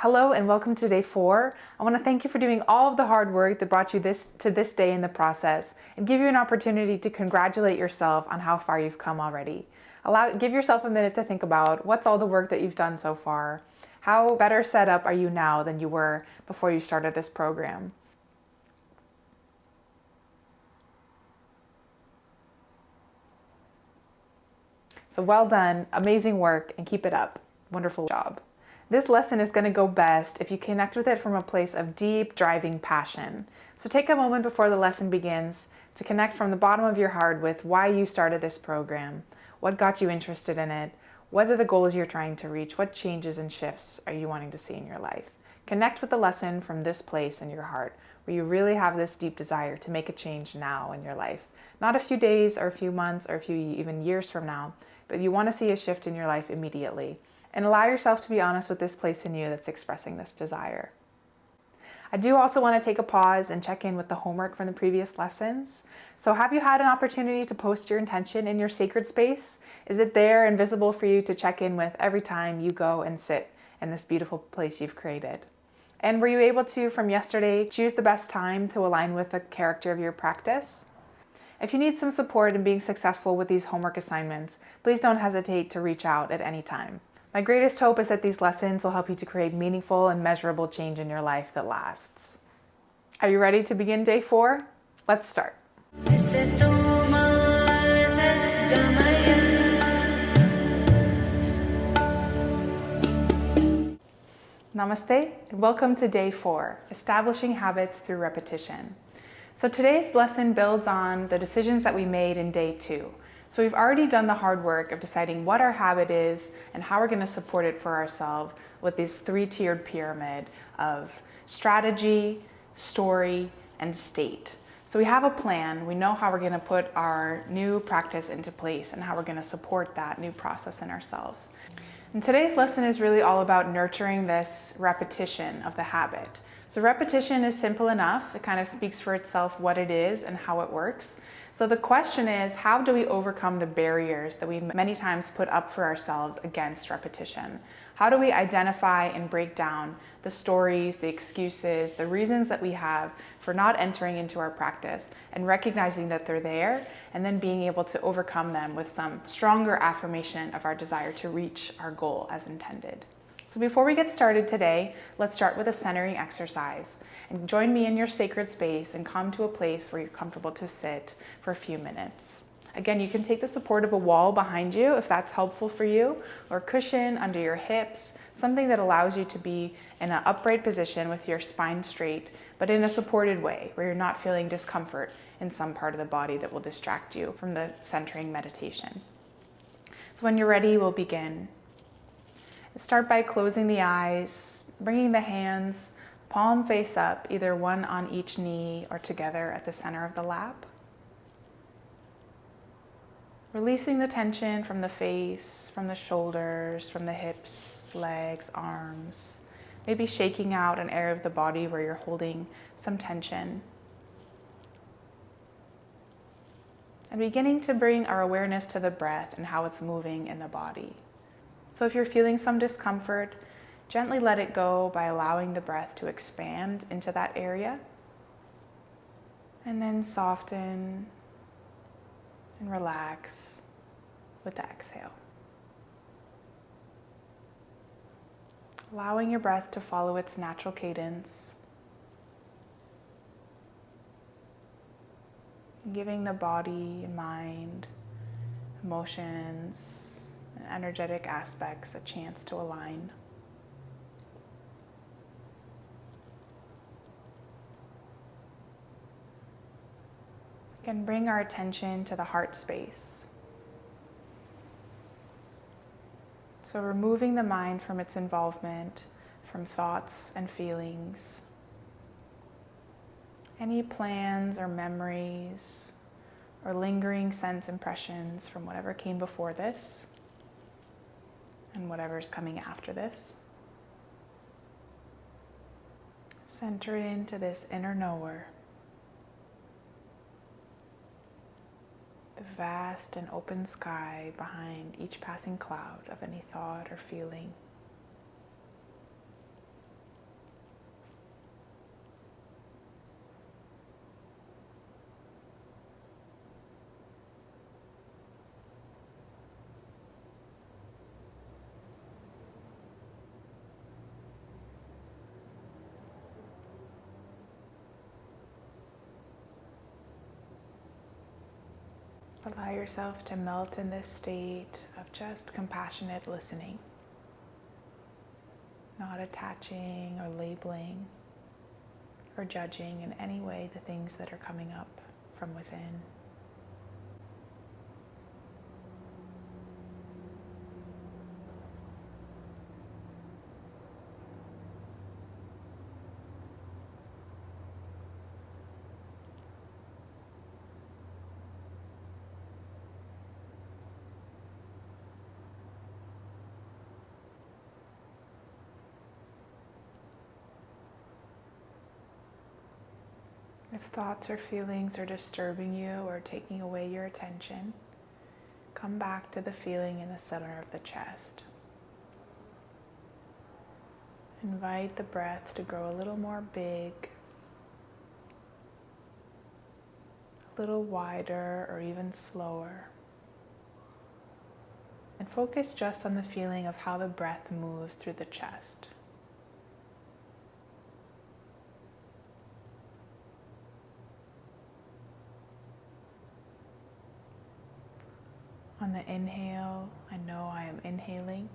Hello and welcome to day 4. I want to thank you for doing all of the hard work that brought you to this day in the process and give you an opportunity to congratulate yourself on how far you've come already. Give yourself a minute to think about what's all the work that you've done so far. How better set up are you now than you were before you started this program? So well done, amazing work, and keep it up. Wonderful job. This lesson is going to go best if you connect with it from a place of deep, driving passion. So take a moment before the lesson begins to connect from the bottom of your heart with why you started this program, what got you interested in it, what are the goals you're trying to reach, what changes and shifts are you wanting to see in your life. Connect with the lesson from this place in your heart, where you really have this deep desire to make a change now in your life. Not a few days or a few months or a few even years from now, but you want to see a shift in your life immediately. And allow yourself to be honest with this place in you that's expressing this desire. I do also want to take a pause and check in with the homework from the previous lessons. So have you had an opportunity to post your intention in your sacred space? Is it there and visible for you to check in with every time you go and sit in this beautiful place you've created? And were you able to, from yesterday, choose the best time to align with the character of your practice? If you need some support in being successful with these homework assignments, please don't hesitate to reach out at any time. My greatest hope is that these lessons will help you to create meaningful and measurable change in your life that lasts. Are you ready to begin day 4? Let's start. Namaste and welcome to day 4, Establishing Habits Through Repetition. So today's lesson builds on the decisions that we made in day 2. So we've already done the hard work of deciding what our habit is and how we're going to support it for ourselves with this 3-tiered pyramid of strategy, story, and state. So we have a plan. We know how we're going to put our new practice into place and how we're going to support that new process in ourselves. And today's lesson is really all about nurturing this repetition of the habit. So repetition is simple enough. It kind of speaks for itself what it is and how it works. So the question is, how do we overcome the barriers that we many times put up for ourselves against repetition? How do we identify and break down the stories, the excuses, the reasons that we have for not entering into our practice and recognizing that they're there and then being able to overcome them with some stronger affirmation of our desire to reach our goal as intended? So before we get started today, let's start with a centering exercise. And join me in your sacred space and come to a place where you're comfortable to sit for a few minutes. Again, you can take the support of a wall behind you if that's helpful for you, or a cushion under your hips, something that allows you to be in an upright position with your spine straight, but in a supported way where you're not feeling discomfort in some part of the body that will distract you from the centering meditation. So when you're ready, we'll begin. Start by closing the eyes, bringing the hands palm face up, either one on each knee or together at the center of the lap. Releasing the tension from the face, from the shoulders, from the hips, legs, arms. Maybe shaking out an area of the body where you're holding some tension. And beginning to bring our awareness to the breath and how it's moving in the body. So if you're feeling some discomfort, gently let it go by allowing the breath to expand into that area. And then soften and relax with the exhale. Allowing your breath to follow its natural cadence. Giving the body and mind, emotions, and energetic aspects a chance to align. We can bring our attention to the heart space. So removing the mind from its involvement, from thoughts and feelings. Any plans or memories or lingering sense impressions from whatever came before this and whatever's coming after this. Center into this inner knower. The vast and open sky behind each passing cloud of any thought or feeling. Allow yourself to melt in this state of just compassionate listening, not attaching or labeling or judging in any way the things that are coming up from within. If thoughts or feelings are disturbing you or taking away your attention, come back to the feeling in the center of the chest. Invite the breath to grow a little more big, a little wider, or even slower. And focus just on the feeling of how the breath moves through the chest. On the inhale, I know I am inhaling.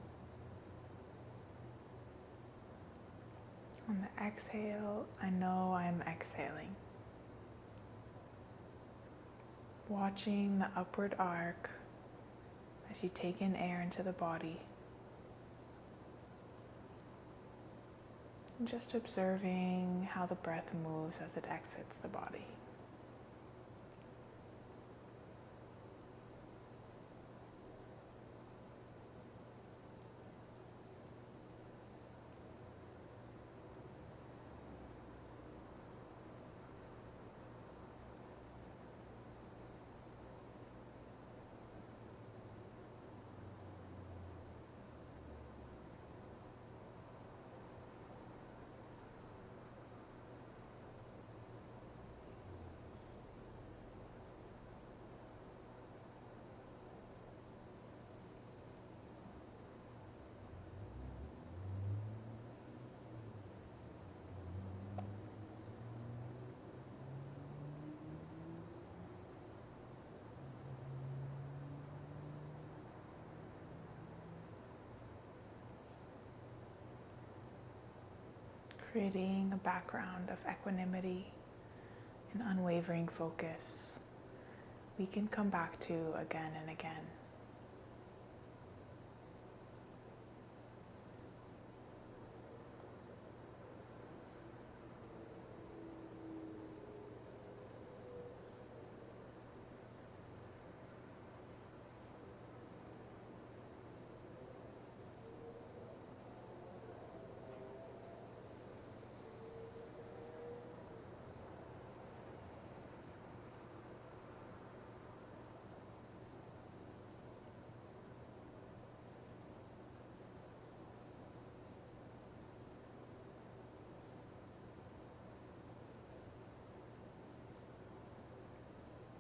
On the exhale, I know I am exhaling. Watching the upward arc as you take in air into the body. And just observing how the breath moves as it exits the body. Creating a background of equanimity and unwavering focus we can come back to again and again.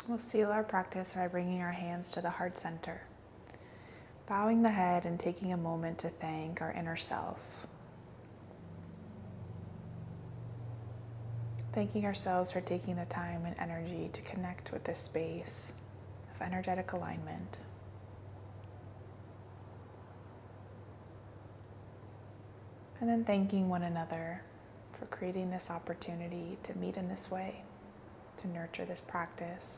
We'll seal our practice by bringing our hands to the heart center, bowing the head and taking a moment to thank our inner self. Thanking ourselves for taking the time and energy to connect with this space of energetic alignment. And then thanking one another for creating this opportunity to meet in this way, to nurture this practice.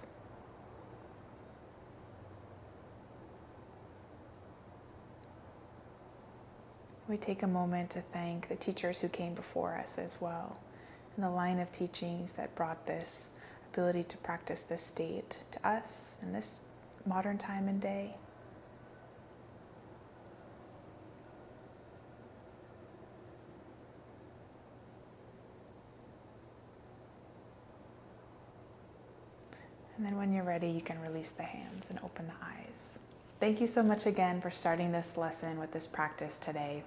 We take a moment to thank the teachers who came before us as well, and the line of teachings that brought this ability to practice this state to us in this modern time and day. And then when you're ready, you can release the hands and open the eyes. Thank you so much again for starting this lesson with this practice today.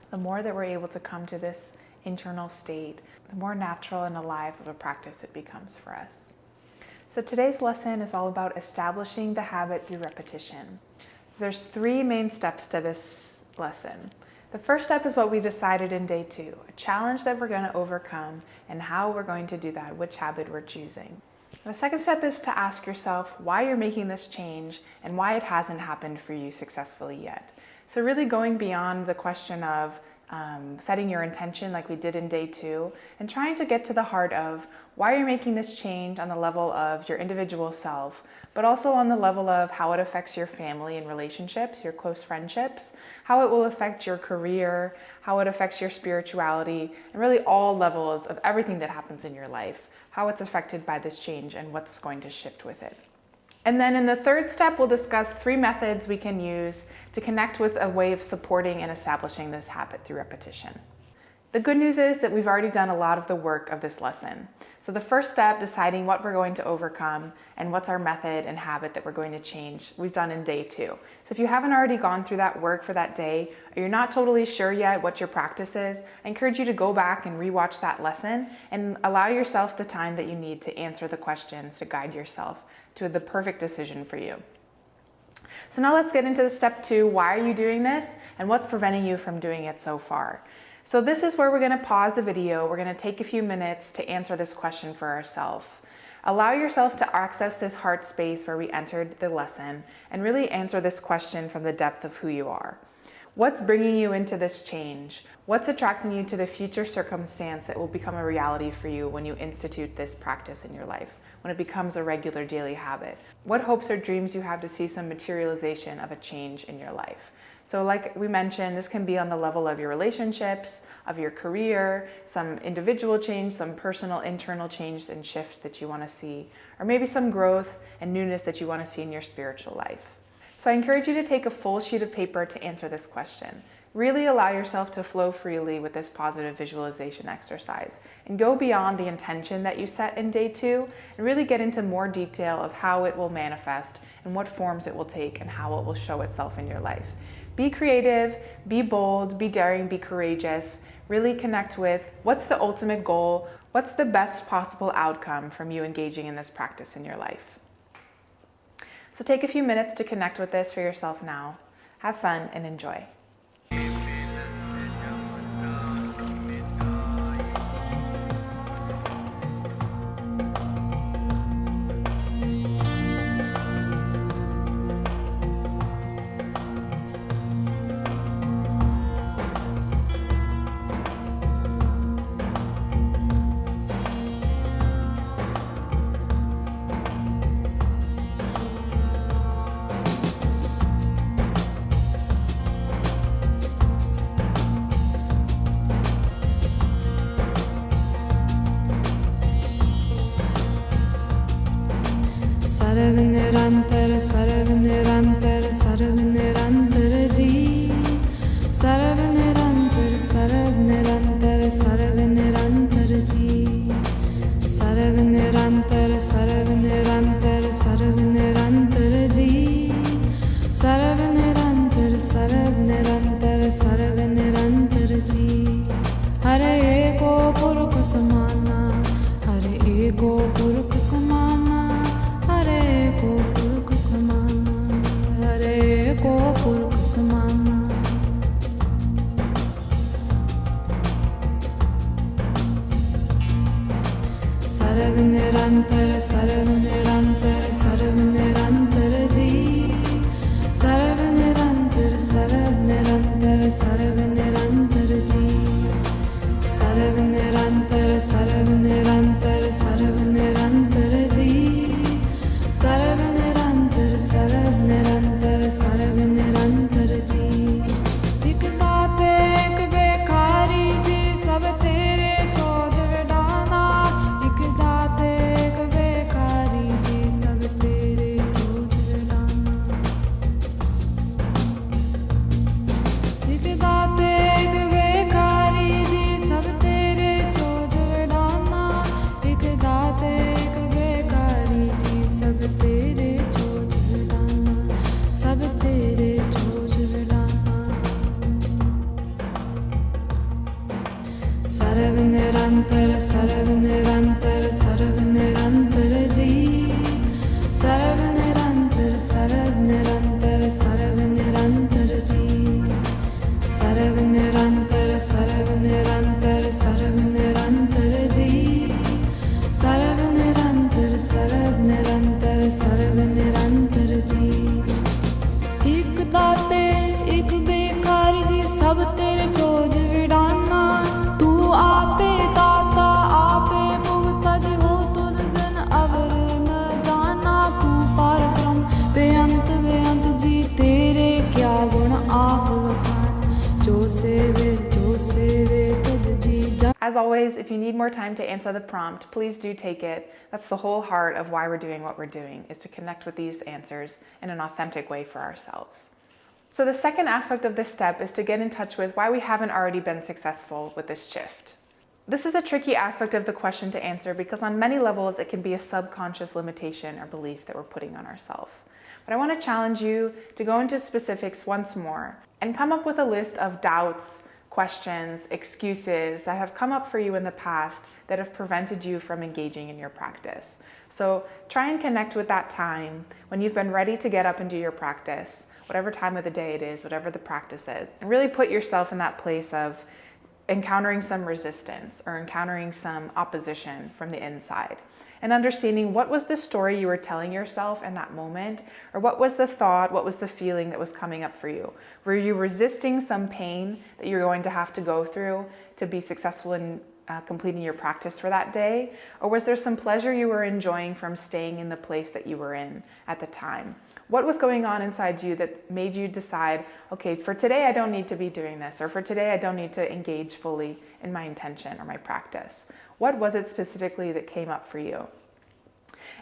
The more that we're able to come to this internal state, the more natural and alive of a practice it becomes for us. So today's lesson is all about establishing the habit through repetition. There's 3 main steps to this lesson. The first step is what we decided in day 2, a challenge that we're going to overcome and how we're going to do that, which habit we're choosing. The second step is to ask yourself why you're making this change and why it hasn't happened for you successfully yet. So really going beyond the question of setting your intention like we did in day 2 and trying to get to the heart of why you're making this change on the level of your individual self, but also on the level of how it affects your family and relationships, your close friendships, how it will affect your career, how it affects your spirituality, and really all levels of everything that happens in your life, how it's affected by this change and what's going to shift with it. And then in the third step, we'll discuss 3 methods we can use to connect with a way of supporting and establishing this habit through repetition. The good news is that we've already done a lot of the work of this lesson. So the first step, deciding what we're going to overcome and what's our method and habit that we're going to change, we've done in day 2. So if you haven't already gone through that work for that day, or you're not totally sure yet what your practice is, I encourage you to go back and rewatch that lesson and allow yourself the time that you need to answer the questions to guide yourself to the perfect decision for you. So now let's get into the step 2, why are you doing this and what's preventing you from doing it so far? So this is where we're going to pause the video. We're going to take a few minutes to answer this question for ourselves. Allow yourself to access this heart space where we entered the lesson and really answer this question from the depth of who you are. What's bringing you into this change? What's attracting you to the future circumstance that will become a reality for you when you institute this practice in your life, when it becomes a regular daily habit? What hopes or dreams you have to see some materialization of a change in your life? So like we mentioned, this can be on the level of your relationships, of your career, some individual change, some personal internal change and shift that you want to see, or maybe some growth and newness that you want to see in your spiritual life. So I encourage you to take a full sheet of paper to answer this question. Really allow yourself to flow freely with this positive visualization exercise and go beyond the intention that you set in day 2 and really get into more detail of how it will manifest and what forms it will take and how it will show itself in your life. Be creative, be bold, be daring, be courageous. Really connect with what's the ultimate goal, what's the best possible outcome from you engaging in this practice in your life. So take a few minutes to connect with this for yourself now. Have fun and enjoy. सर्व निरंतर जी सर्व निरंतर जी सर्व निरंतर जी सर्व निरंतर जी हरे एको पुरुष समाना हरे एको पुरुष समाना हरे को पुरुष समाना हरे को पुरुष समाना सर्व निरंतर जी सर्व निरंतर जी सर्व निरंतर जी सर्व निरंतर जी एक दाते एक बेखारी जी सब तेरे चोज विडाना एक दाते एक बेखारी जी सब तेरे चोज विडाना एक दाते एक बेखारी जी सब तेरे चोज विडाना एक दाते एक बेखारी जी सब तेरे चोज विडाना सब तेरे चोज विडाना सर्व निरंतर जी सर्व निरंतर जी सर्व निरंतर जी सर्व निरंतर As always, if you need more time to answer the prompt, please do take it. That's the whole heart of why we're doing what we're doing, is to connect with these answers in an authentic way for ourselves. So the second aspect of this step is to get in touch with why we haven't already been successful with this shift. This is a tricky aspect of the question to answer because on many levels it can be a subconscious limitation or belief that we're putting on ourselves. But I want to challenge you to go into specifics once more and come up with a list of doubts, questions, excuses that have come up for you in the past that have prevented you from engaging in your practice. So try and connect with that time when you've been ready to get up and do your practice, whatever time of the day it is, whatever the practice is, and really put yourself in that place of encountering some resistance or encountering some opposition from the inside, and understanding what was the story you were telling yourself in that moment, or what was the thought, what was the feeling that was coming up for you. Were you resisting some pain that you're going to have to go through to be successful in completing your practice for that day? Or was there some pleasure you were enjoying from staying in the place that you were in at the time? What was going on inside you that made you decide, okay, for today I don't need to be doing this, or for today I don't need to engage fully in my intention or my practice? What was it specifically that came up for you?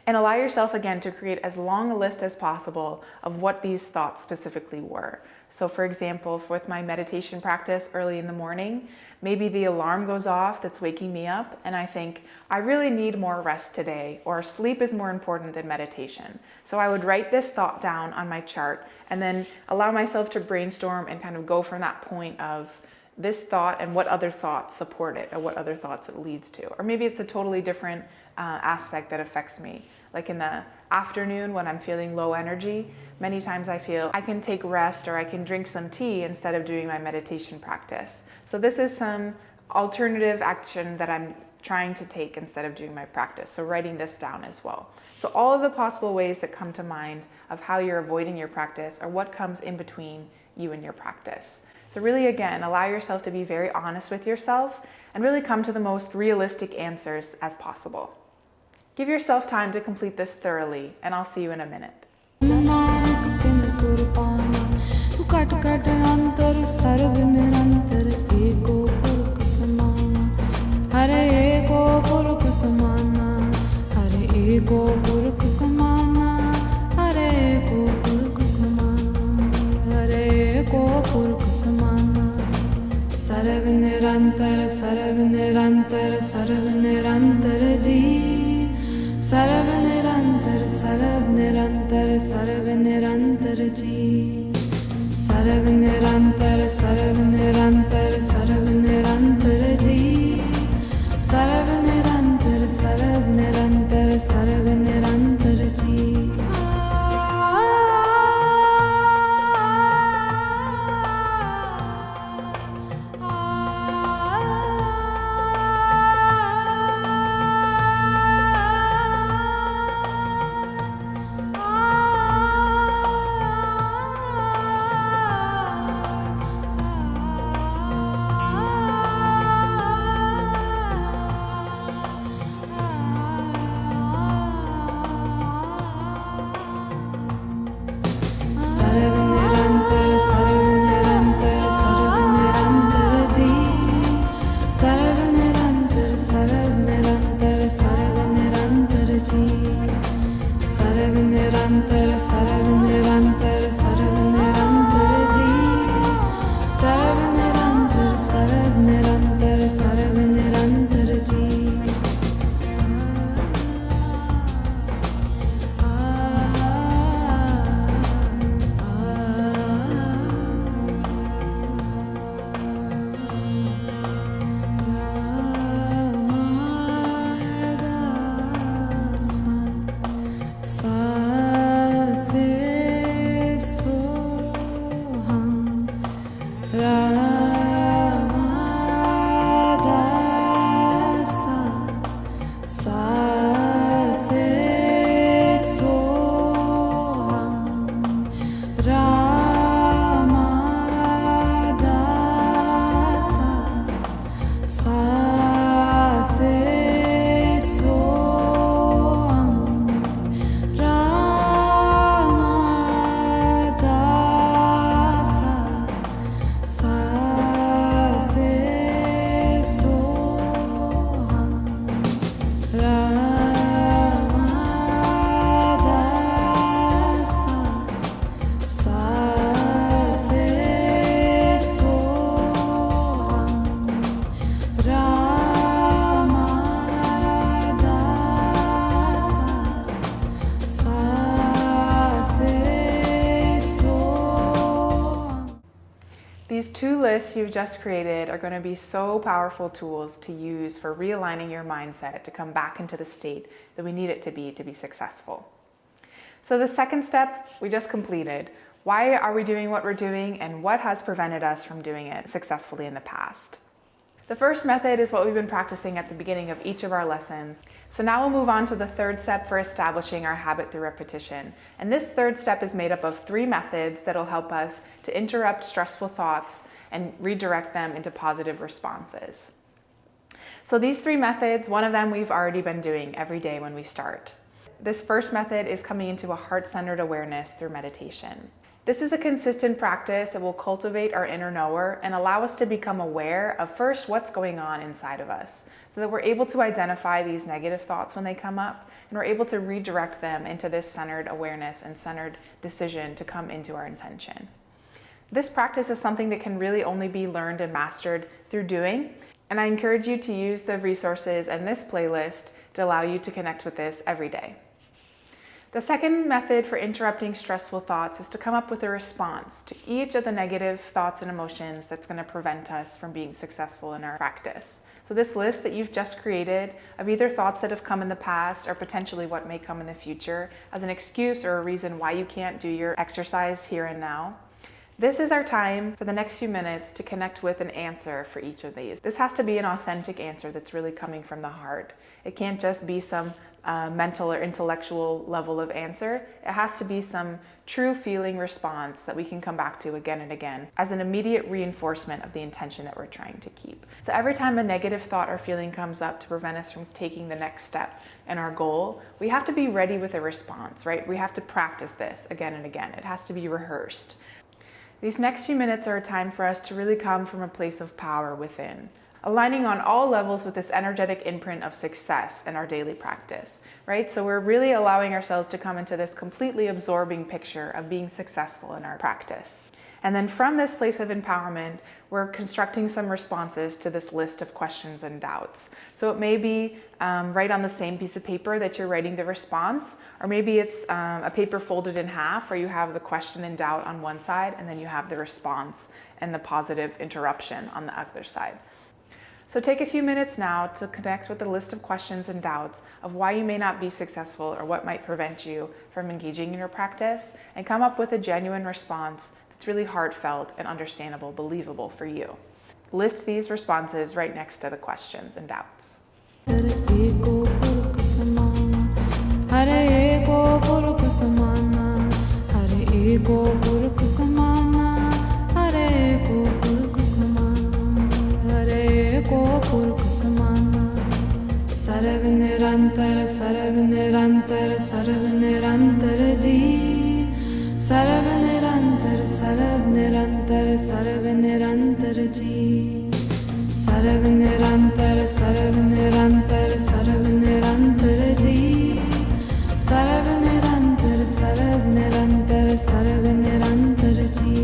And allow yourself again to create as long a list as possible of what these thoughts specifically were. So for example, with my meditation practice early in the morning, maybe the alarm goes off that's waking me up and I think, I really need more rest today, or sleep is more important than meditation. So I would write this thought down on my chart and then allow myself to brainstorm and kind of go from that point of this thought and what other thoughts support it, or what other thoughts it leads to. Or maybe it's a totally different aspect that affects me. Like in the afternoon when I'm feeling low energy, many times I feel I can take rest or I can drink some tea instead of doing my meditation practice. So this is some alternative action that I'm trying to take instead of doing my practice. So writing this down as well. So all of the possible ways that come to mind of how you're avoiding your practice or what comes in between you and your practice. So really, again, allow yourself to be very honest with yourself and really come to the most realistic answers as possible. Give yourself time to complete this thoroughly, and I'll see you in a minute. सर्व निरंतर सर्व निरंतर सर्व निरंतर जी सर्व निरंतर सर्व निरंतर सर्व निरंतर जी सर्व निरंतर सर्व निरंतर सर्व निरंतर जी सर्व निरंतर सर्व निरंतर सर्व निरंतर जी lists you've just created are going to be so powerful tools to use for realigning your mindset to come back into the state that we need it to be successful. So the second step we just completed. Why are we doing what we're doing, and what has prevented us from doing it successfully in the past? The first method is what we've been practicing at the beginning of each of our lessons. So now we'll move on to the third step for establishing our habit through repetition. And this third step is made up of 3 methods that'll help us to interrupt stressful thoughts and redirect them into positive responses. So these 3 methods, one of them we've already been doing every day when we start. This first method is coming into a heart-centered awareness through meditation. This is a consistent practice that will cultivate our inner knower and allow us to become aware of first what's going on inside of us, so that we're able to identify these negative thoughts when they come up, and we're able to redirect them into this centered awareness and centered decision to come into our intention. This practice is something that can really only be learned and mastered through doing, and I encourage you to use the resources in this playlist to allow you to connect with this every day. The second method for interrupting stressful thoughts is to come up with a response to each of the negative thoughts and emotions that's going to prevent us from being successful in our practice. So this list that you've just created of either thoughts that have come in the past or potentially what may come in the future as an excuse or a reason why you can't do your exercise here and now. This is our time for the next few minutes to connect with an answer for each of these. This has to be an authentic answer that's really coming from the heart. It can't just be some mental or intellectual level of answer. It has to be some true feeling response that we can come back to again and again as an immediate reinforcement of the intention that we're trying to keep. So every time a negative thought or feeling comes up to prevent us from taking the next step in our goal, we have to be ready with a response, right? We have to practice this again and again. It has to be rehearsed. These next few minutes are a time for us to really come from a place of power within, aligning on all levels with this energetic imprint of success in our daily practice, right? So we're really allowing ourselves to come into this completely absorbing picture of being successful in our practice. And then from this place of empowerment, we're constructing some responses to this list of questions and doubts. So it may be right on the same piece of paper that you're writing the response, or maybe it's a paper folded in half where you have the question and doubt on one side, and then you have the response and the positive interruption on the other side. So take a few minutes now to connect with the list of questions and doubts of why you may not be successful or what might prevent you from engaging in your practice, and come up with a genuine response that's really heartfelt and understandable, believable for you. List these responses right next to the questions and doubts. सर्व निरंतर सर्व निरंतर सर्व निरंतर जी सर्व निरंतर सर्व निरंतर सर्व निरंतर जी सर्व निरंतर सर्व निरंतर सर्व निरंतर जी सर्व निरंतर सर्व निरंतर सर्व निरंतर जी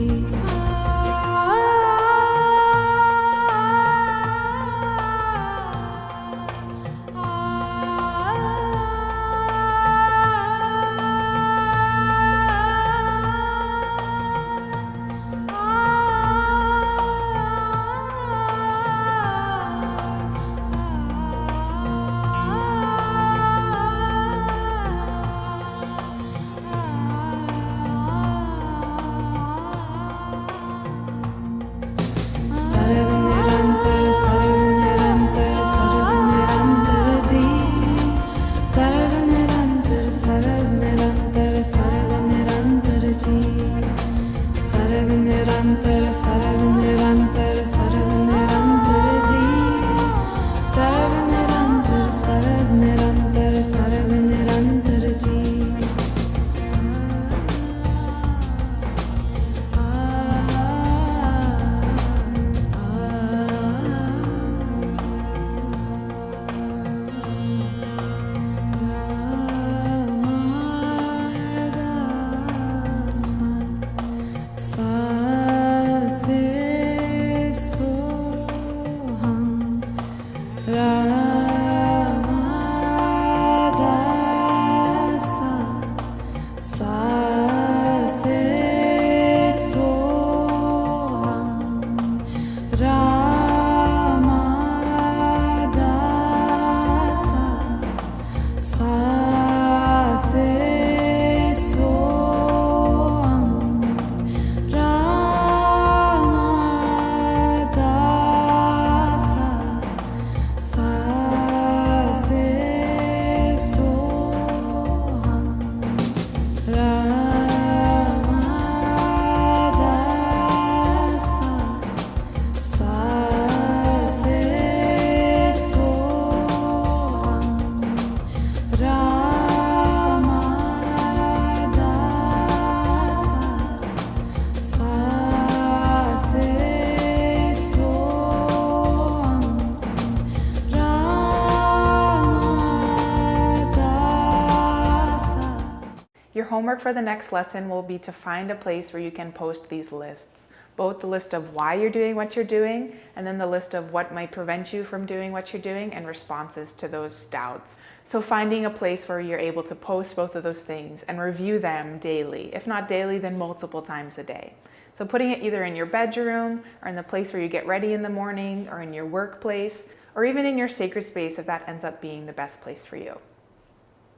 homework for the next lesson will be to find a place where you can post these lists, both the list of why you're doing what you're doing, and then the list of what might prevent you from doing what you're doing and responses to those doubts. So finding a place where you're able to post both of those things and review them daily, if not daily, then multiple times a day. So putting it either in your bedroom or in the place where you get ready in the morning or in your workplace or even in your sacred space if that ends up being the best place for you.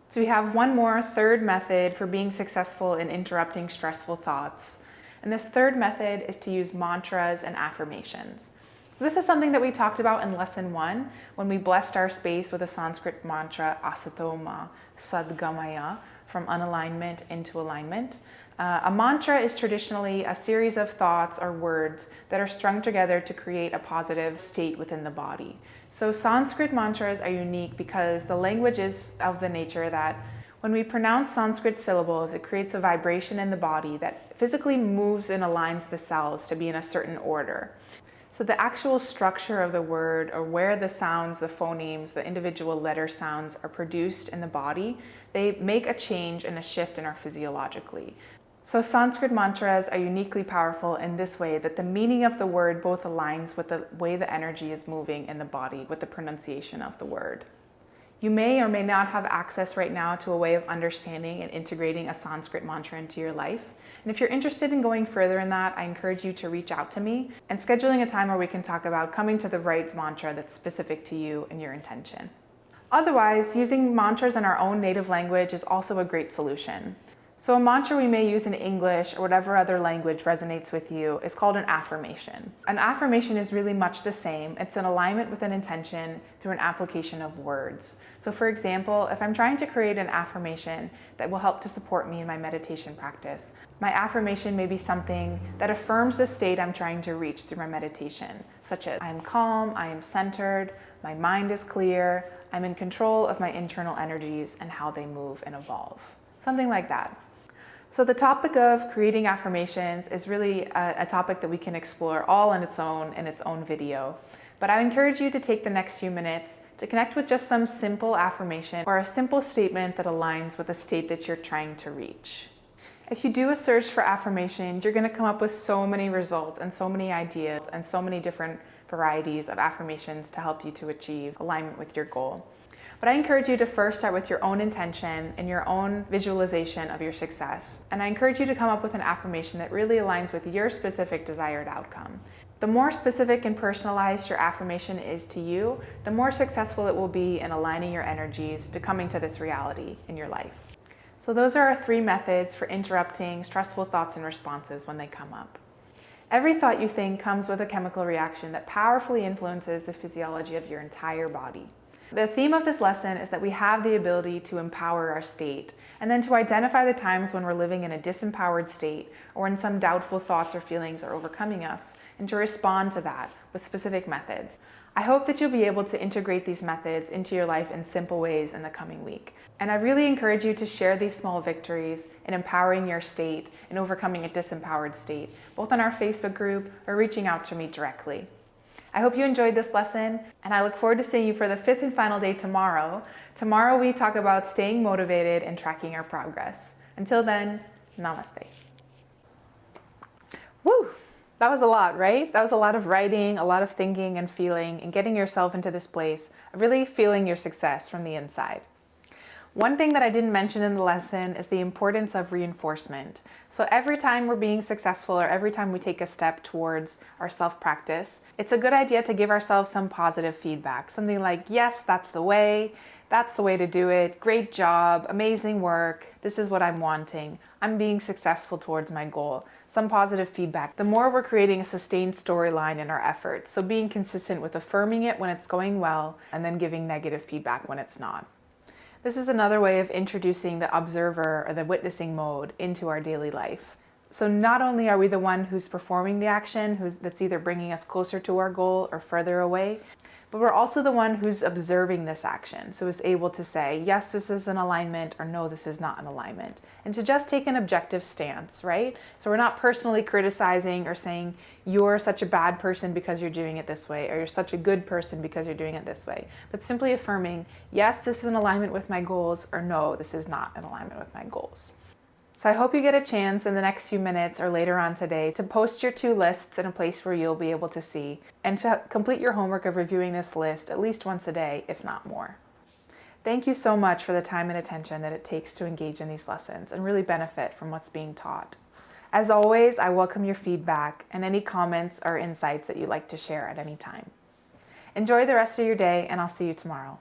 So we have one more third method for being successful in interrupting stressful thoughts. And this third method is to use mantras and affirmations. So this is something that we talked about in lesson 1 when we blessed our space with a Sanskrit mantra, asatoma sadgamaya, from unalignment into alignment. A mantra is traditionally a series of thoughts or words that are strung together to create a positive state within the body. So Sanskrit mantras are unique because the language is of the nature that when we pronounce Sanskrit syllables, it creates a vibration in the body that physically moves and aligns the cells to be in a certain order. So the actual structure of the word, or where the sounds, the phonemes, the individual letter sounds are produced in the body, they make a change and a shift in our physiologically. So Sanskrit mantras are uniquely powerful in this way that the meaning of the word both aligns with the way the energy is moving in the body with the pronunciation of the word. You may or may not have access right now to a way of understanding and integrating a Sanskrit mantra into your life. And if you're interested in going further in that, I encourage you to reach out to me and scheduling a time where we can talk about coming to the right mantra that's specific to you and your intention. Otherwise, using mantras in our own native language is also a great solution. So a mantra we may use in English or whatever other language resonates with you is called an affirmation. An affirmation is really much the same. It's an alignment with an intention through an application of words. So for example, if I'm trying to create an affirmation that will help to support me in my meditation practice, my affirmation may be something that affirms the state I'm trying to reach through my meditation, such as I am calm, I am centered, my mind is clear, I'm in control of my internal energies and how they move and evolve. Something like that. So the topic of creating affirmations is really a topic that we can explore all on its own in its own video. But I encourage you to take the next few minutes to connect with just some simple affirmation or a simple statement that aligns with the state that you're trying to reach. If you do a search for affirmations, you're going to come up with so many results and so many ideas and so many different varieties of affirmations to help you to achieve alignment with your goal. But I encourage you to first start with your own intention and your own visualization of your success. And I encourage you to come up with an affirmation that really aligns with your specific desired outcome. The more specific and personalized your affirmation is to you, the more successful it will be in aligning your energies to coming to this reality in your life. So those are our 3 methods for interrupting stressful thoughts and responses when they come up. Every thought you think comes with a chemical reaction that powerfully influences the physiology of your entire body. The theme of this lesson is that we have the ability to empower our state and then to identify the times when we're living in a disempowered state or when some doubtful thoughts or feelings are overcoming us and to respond to that with specific methods. I hope that you'll be able to integrate these methods into your life in simple ways in the coming week. And I really encourage you to share these small victories in empowering your state and overcoming a disempowered state, both on our Facebook group or reaching out to me directly. I hope you enjoyed this lesson, and I look forward to seeing you for the 5th and final day tomorrow. Tomorrow we talk about staying motivated and tracking our progress. Until then, namaste. Woo! That was a lot, right? That was a lot of writing, a lot of thinking and feeling, and getting yourself into this place of really feeling your success from the inside. One thing that I didn't mention in the lesson is the importance of reinforcement. So every time we're being successful or every time we take a step towards our self-practice, it's a good idea to give ourselves some positive feedback. Something like, yes, that's the way to do it, great job, amazing work, this is what I'm wanting, I'm being successful towards my goal. Some positive feedback. The more we're creating a sustained storyline in our efforts, so being consistent with affirming it when it's going well and then giving negative feedback when it's not. This is another way of introducing the observer or the witnessing mode into our daily life. So not only are we the one who's performing the action, that's either bringing us closer to our goal or further away, but we're also the one who's observing this action. So is able to say, yes, this is an alignment, or no, this is not an alignment. And to just take an objective stance, right? So we're not personally criticizing or saying, you're such a bad person because you're doing it this way, or you're such a good person because you're doing it this way. But simply affirming, yes, this is in alignment with my goals, or no, this is not in alignment with my goals. So I hope you get a chance in the next few minutes or later on today to post your 2 lists in a place where you'll be able to see, and to complete your homework of reviewing this list at least once a day, if not more. Thank you so much for the time and attention that it takes to engage in these lessons and really benefit from what's being taught. As always, I welcome your feedback and any comments or insights that you'd like to share at any time. Enjoy the rest of your day, and I'll see you tomorrow.